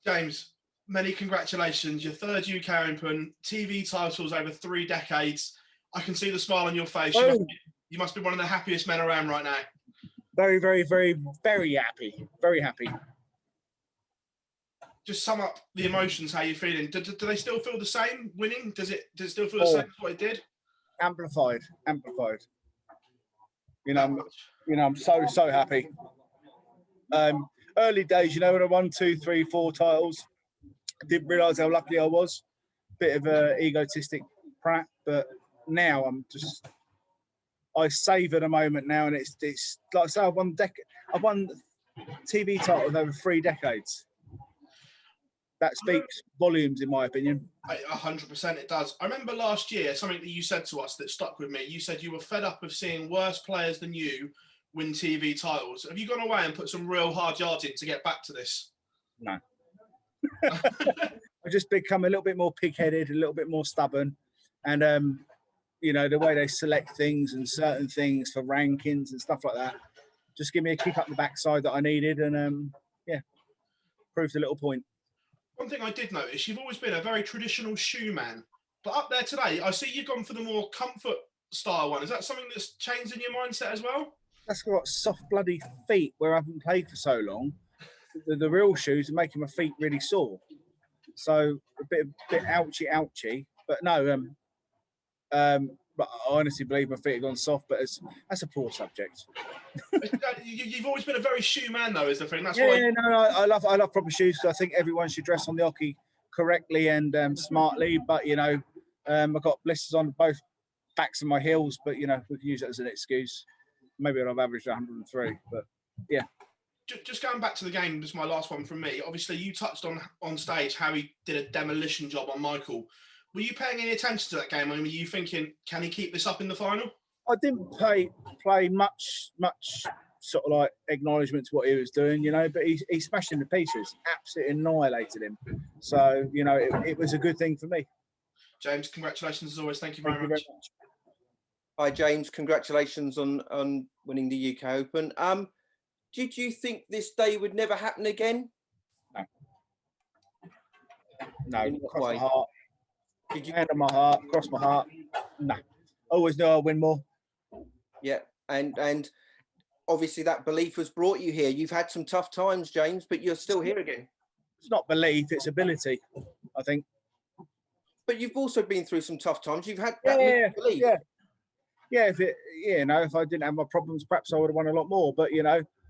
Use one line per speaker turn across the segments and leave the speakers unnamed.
James, many congratulations. Your third UK Open, TV titles over 3 decades. I can see the smile on your face. You must be one of the happiest men around right now.
Very, very, very, very happy. Very happy.
Just sum up the emotions, how you're feeling. Do they still feel the same winning? Does it still feel the same as what it did?
Amplified. I'm so happy. Early days, when I won 2, 3, 4 titles, I didn't realise how lucky I was. Bit of a egotistic prat, but now I savour the moment now, and it's like I say, I've won TV titles over 3 decades. That speaks volumes, in my opinion.
100% it does. I remember last year, something that you said to us that stuck with me. You said you were fed up of seeing worse players than you win TV titles. Have you gone away and put some real hard yards in to get back to this?
No. I've just become a little bit more pig-headed, a little bit more stubborn. And, the way they select things and certain things for rankings and stuff like that, just give me a kick up the backside that I needed. And, proved a little point.
One thing I did notice, you've always been a very traditional shoe man. But up there today, I see you've gone for the more comfort style one. Is that something that's changed in your mindset as well?
That's got soft bloody feet where I haven't played for so long. The real shoes are making my feet really sore. So a bit ouchy. But no, but I honestly believe my feet have gone soft, but that's a poor subject.
You've always been a very shoe man, though, is the thing. That's
why.
Yeah,
no, I love proper shoes. So I think everyone should dress on the hockey correctly and smartly. But I've got blisters on both backs of my heels. But we can use it as an excuse. Maybe I've averaged 103. But yeah.
Just going back to the game, just my last one from me. Obviously, you touched on stage how he did a demolition job on Michael. Were you paying any attention to that game? I mean, were you thinking, can he keep this up in the final?
I didn't play much sort of like acknowledgement to what he was doing, but he smashed him to pieces, absolutely annihilated him. So, it was a good thing for me.
James, congratulations as always. Thank you very much.
Hi, James. Congratulations on winning the UK Open. Did you think this day would never happen again?
No, cross my heart. Hand on my heart, cross my heart. No. Always knew I'll win more.
Yeah, and obviously that belief has brought you here. You've had some tough times, James, but you're still here again.
It's not belief, it's ability, I think.
But you've also been through some tough times. You've had that belief.
Yeah. If I didn't have my problems, perhaps I would have won a lot more. But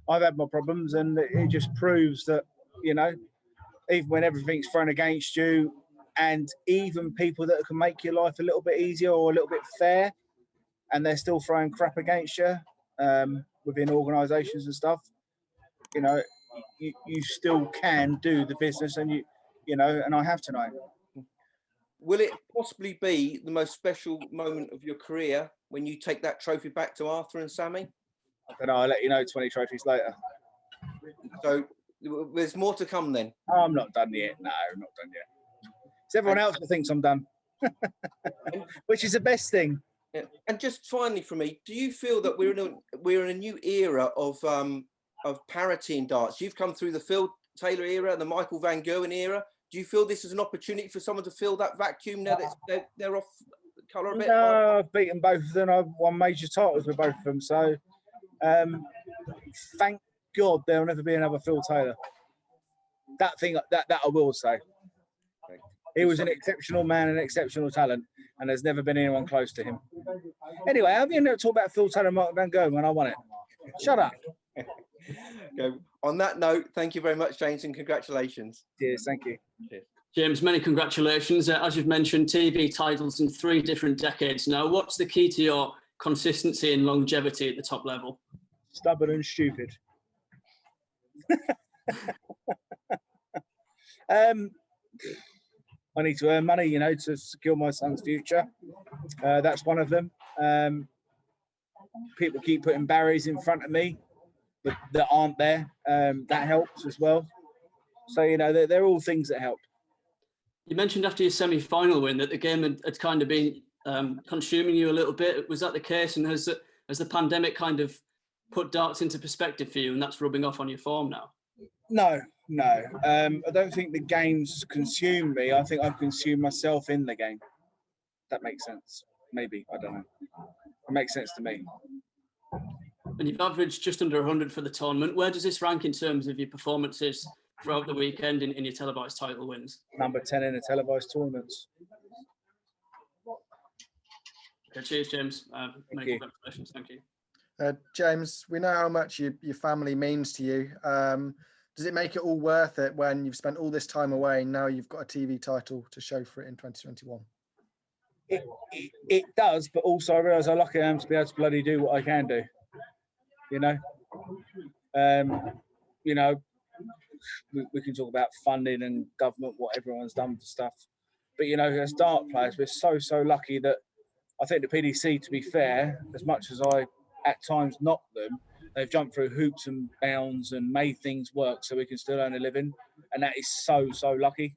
I've had my problems, and it just proves that even when everything's thrown against you, and even people that can make your life a little bit easier or a little bit fair, and they're still throwing crap against you within organisations and stuff, you still can do the business, and and I have tonight.
Will it possibly be the most special moment of your career when you take that trophy back to Arthur and Sammy?
I don't know. I'll let you know 20 trophies later.
So there's more to come then?
I'm not done yet. No, I'm not done yet. It's everyone else that thinks I'm done, which is the best thing.
Yeah. And just finally for me, do you feel that we're in a new era of parity in darts? You've come through the Phil Taylor era, the Michael Van Gerwen era. Do you feel this is an opportunity for someone to fill that vacuum now that they're off colour a bit?
No, I've beaten both of them. I've won major titles with both of them. So thank God there'll never be another Phil Taylor. That I will say. He was an exceptional man, an exceptional talent, and there's never been anyone close to him. Anyway, how have you never talked about Phil Taylor and Mark Van Gerwen when I won it? Shut up.
Okay. On that note, thank you very much, James, and congratulations.
Cheers, thank you.
Cheers.
James, many congratulations. As you've mentioned, TV titles in 3 different decades now. What's the key to your consistency and longevity at the top level?
Stubborn and stupid. I need to earn money, to secure my son's future. That's one of them. People keep putting barriers in front of me that aren't there. That helps as well. So, they're all things that help.
You mentioned after your semi-final win that the game had kind of been consuming you a little bit. Was that the case? And has Has the pandemic kind of put darts into perspective for you, and that's rubbing off on your form now?
No. I don't think the game's consumed me. I think I've consumed myself in the game. That makes sense. Maybe, I don't know. It makes sense to me.
And you've averaged just under 100 for the tournament. Where does this rank in terms of your performances throughout the weekend in your televised title wins?
Number 10 in the televised tournaments.
Okay, cheers, James. Many
you.
congratulations. Thank you.
James, we know how much your family means to you. Does it make it all worth it when you've spent all this time away and now you've got a TV title to show for it in 2021?
It does, but also I realise how lucky I am to be able to bloody do what I can do. You know, we can talk about funding and government, what everyone's done for stuff, but as dart players, we're so lucky that I think the PDC, to be fair, as much as I at times knock them, they've jumped through hoops and bounds and made things work so we can still earn a living, and that is so lucky.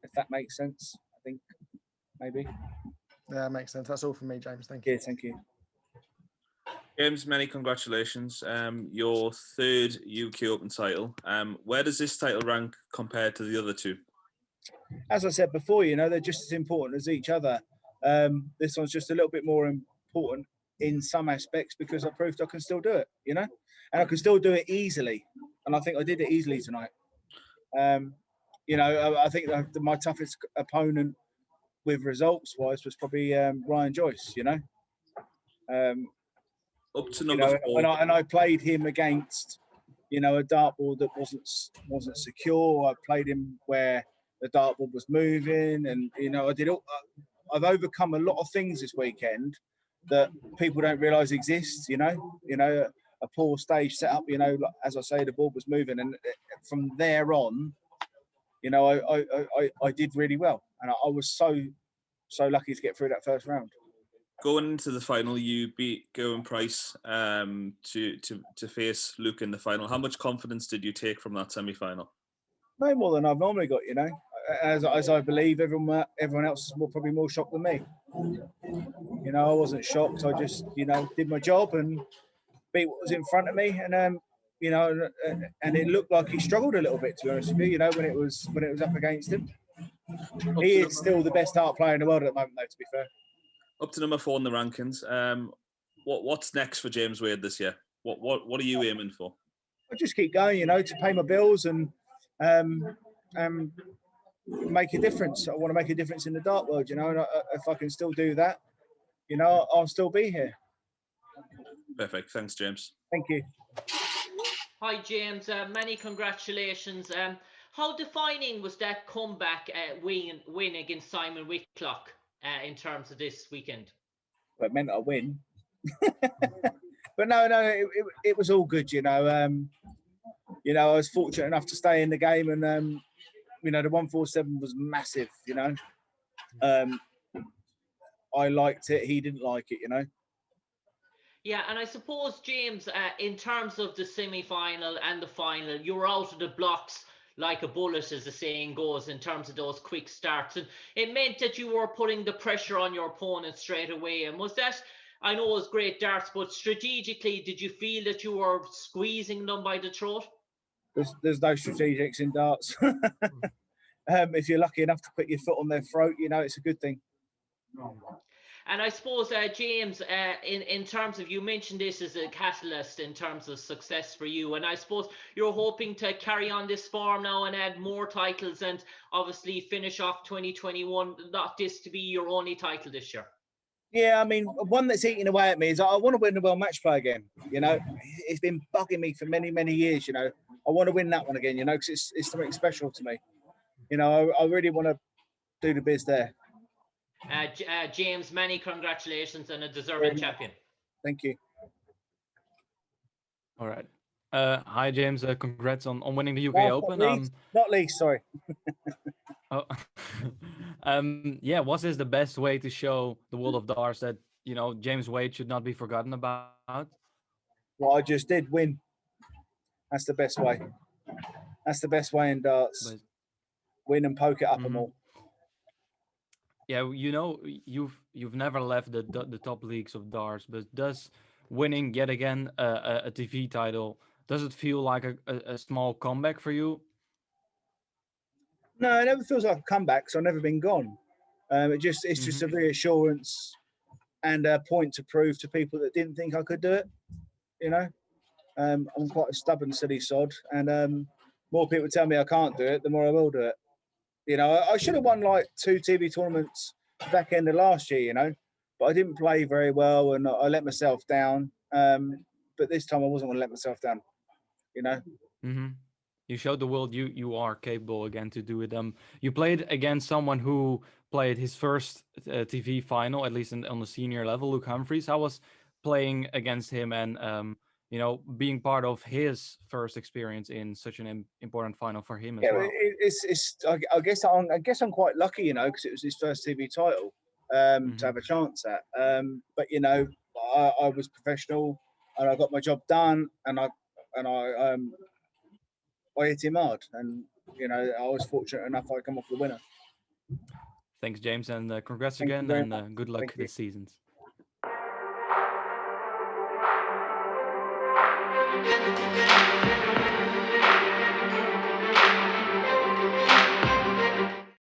If that makes sense, I think maybe.
Yeah, makes sense. That's all from me, James. Thank you.
Yeah, thank you.
James, many congratulations. Your third UK Open title. Where does this title rank compared to the other two?
As I said before, they're just as important as each other. This one's just a little bit more important in some aspects because I proved I can still do it, and I can still do it easily. And I think I did it easily tonight. I think my toughest opponent with results-wise was probably Ryan Joyce,
Up to number 4.
And I played him against, a dartboard that wasn't secure. I played him where the dartboard was moving, and I've overcome a lot of things this weekend that people don't realise exist. A poor stage setup. As I say, the board was moving, and from there on, I did really well, and I was so lucky to get through that first round.
Going into the final, you beat Gowan Price to face Luke in the final. How much confidence did you take from that semi-final?
No more than I've normally got, as I believe everyone else is probably more shocked than me. I wasn't shocked. I just, did my job and beat what was in front of me, and and it looked like he struggled a little bit, to be honest with you. When it was up against him. He is still the best dart player in the world at the moment, though, to be fair.
Up to number 4 in the rankings. What's next for James Wade this year? What are you aiming for?
I just keep going, to pay my bills and make a difference. I want to make a difference in the dart world, and if I can still do that, I'll still be here.
Perfect. Thanks, James.
Thank you.
Hi, James. Many congratulations. How defining was that comeback win against Simon Whitlock in terms of this weekend?
Well, it meant I win. But no, it was all good, I was fortunate enough to stay in the game, and the 147 was massive, I liked it, he didn't like it,
Yeah, and I suppose, James, in terms of the semi-final and the final, you were out of the blocks like a bullet, as the saying goes, in terms of those quick starts. And it meant that you were putting the pressure on your opponent straight away. And was that, I know it was great darts, but strategically, did you feel that you were squeezing them by the throat?
There's no strategics in darts. If you're lucky enough to put your foot on their throat, it's a good thing.
And I suppose, James, in terms of, you mentioned this as a catalyst in terms of success for you, and I suppose you're hoping to carry on this form now and add more titles and obviously finish off 2021, not this to be your only title this year.
Yeah, one that's eating away at me is I want to win the World Match Play again. It's been bugging me for many years. I want to win that one again. Because it's something special to me. I really want to do the biz there.
James, many congratulations and a deserving champion.
Thank you.
All right. Hi, James. Congrats on winning the UK Open.
Not least, sorry.
Oh. Yeah, was this the best way to show the world of darts that, James Wade should not be forgotten about?
What I just did, win. That's the best way. That's the best way in darts. Win and poke it up them all.
Yeah, you've never left the top leagues of darts, but winning yet again a TV title, does it feel like a small comeback for you?
No, it never feels like a comeback. So I've never been gone. It's just a reassurance and a point to prove to people that didn't think I could do it. You know, I'm quite a stubborn, silly sod, and more people tell me I can't do it, the more I will do it. You know, I should have won like 2 TV tournaments back end of last year. You know, but I didn't play very well, and I let myself down. But this time I wasn't going to let myself down. You know.
Mm-hmm. You showed the world you are capable again to do it. You played against someone who played his first TV final, at least on the senior level, Luke Humphries. I was playing against him and you know, being part of his first experience in such an important final for him as well.
I guess I'm quite lucky, you know, because it was his first TV title to have a chance at. But you know, I was professional and I got my job done, and I hit him hard, and you know, I was fortunate enough I come off the winner.
Thanks, James, and congrats
Thank you
again,
very
and
much.
good luck
Thank you.
this season.
Thank you.